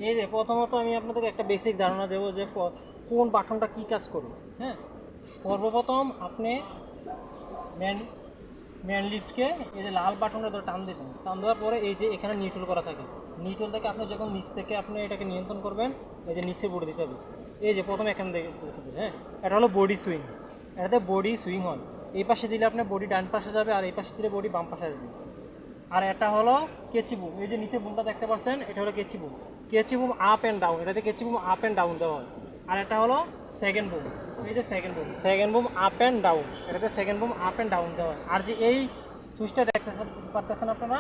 এই যে প্রথমত আমি আপনাদেরকে একটা বেসিক ধারণা দেবো যে কোন বাটনটা কী কাজ করবে। হ্যাঁ, সর্বপ্রথম আপনি ম্যান ম্যান লিফটকে এই যে লাল বাটনটা ধরে টান দেবেন, টান দেওয়ার পরে এই যে এখানে নিউট্রাল করা থাকে, নিউট্রাল থেকে আপনি যখন নিচ থেকে আপনি এটাকে নিয়ন্ত্রণ করবেন, এই যে নিচে বডি দিতে হবে। এই যে প্রথমে এখানে দেখে, হ্যাঁ, এটা হলো বডি সুইং, এটাতে বডি সুইং হয়। এই পাশে দিলে আপনার বডি ডান পাশে যাবে, আর এই পাশে দিলে বডি বাম পাশে আসবে। আর এটা হলো কেচি বুম, এই যে নিচে বুমটা দেখতে পাচ্ছেন, এটা হলো কেচি বুম। কেচি বুম আপ অ্যান্ড ডাউন, এটাতে কেচি বুম আপ অ্যান্ড ডাউন দেওয়া হয়। আর এটা হলো সেকেন্ড বুম, এই যে second boom up and down, এটাতে second boom up and down দেওয়া হয়। আর যে এই সুইচটা দেখতে পারতেছেন আপনারা,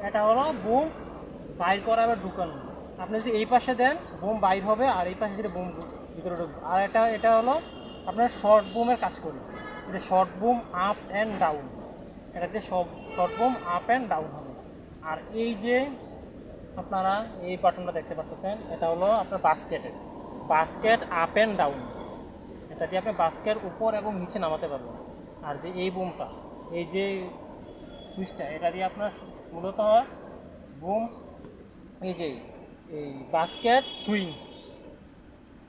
এটা হলো বুম বাইর করা আবার ঢুকানো। আপনি যদি এই পাশে দেন বুম বাইর হবে, আর এই পাশে যদি বুম ভিতরে ঢুকবে। আর এটা হলো আপনার শর্ট বুমের কাজ করে, এটা short boom up and down, এটাতে short boom up and down হবে। আর এই যে আপনারা এই বাটনটা দেখতে পাচ্ছেন, এটা হলো আপনার বাস্কেট আপ অ্যান্ড ডাউন, এটা দিয়ে আপনি বাস্কেট উপর এবং নিচে নামাতে পারবেন। আর যে এই বুমটা, এই যে সুইচটা, এটা দিয়ে আপনার মূলত হয় বুম, এই যে এই বাস্কেট সুইং,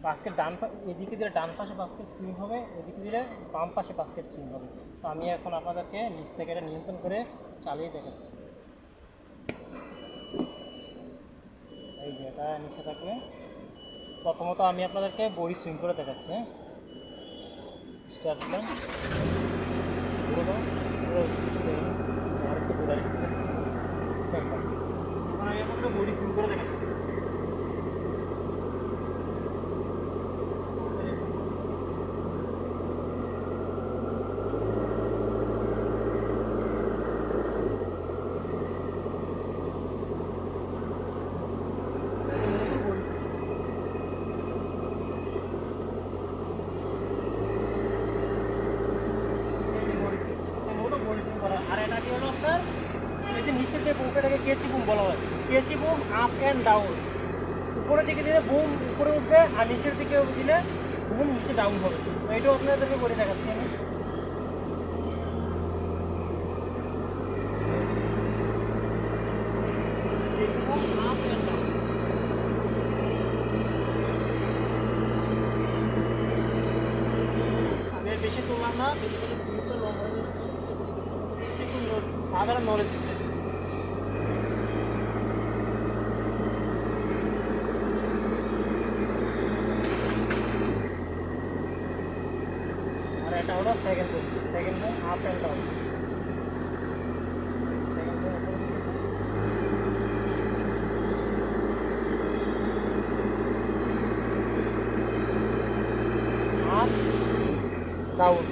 বাস্কেট এদিকে দিলে ডান পাশে বাস্কেট সুইং হবে, এদিকে দিলে বাম পাশে বাস্কেট সুইং হবে। তো আমি এখন আপনাদেরকে নিচ থেকে এটা নিয়ন্ত্রণ করে চালিয়ে দেখাচ্ছি। এই যে এটা নিচে থাকবে। প্রথমত আমি আপনাদেরকে বডি সুইং করে দেখাচ্ছি। হ্যাঁ, স্টার্ট করলাম, আমি আপনাদের বডি সুইং করে দেখাচ্ছি। আর এটা কি হলো আপনার, এই যে নিচের যে বুমটাকে কেচি বুম বলা হয়, কেচি বুম আপ অ্যান্ড ডাউন, উপরের দিকে দিলে বুম উপরে উঠবে, আর নিচের দিকে দিলে বুম নিচে ডাউন হবে। এটাও আপনাদেরকে করে দেখাচ্ছি আমি। আমি বেশি তুললাম না, বেশি করে ভিডিওটা লং হয়ে যাচ্ছে, একটু সাধারণ নলেজ দিচ্ছে। আর এটা হলো second boom up and down, up down.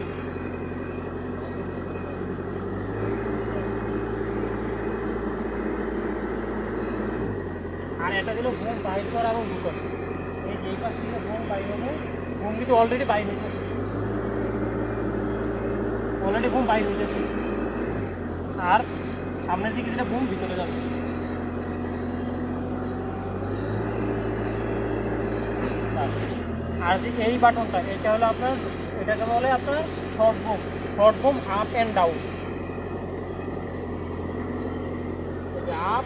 আর এটা দিল বুম বাইর করা এবং ঢুকানো, এই যে এই পাশ থেকে বুম বাইর হবে, বুম কিন্তু অলরেডি বাইর হয়েছে, বুম বাইর হয়েছে। আর সামনের দিকে যেটা বুম ভিতরে যাবে। আর যে এই বাটনটা, এটা হলো আপনার, এটাকে বলে আপনার short boom up and down, up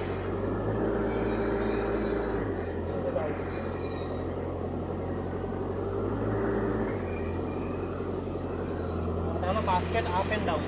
down, basket up and down.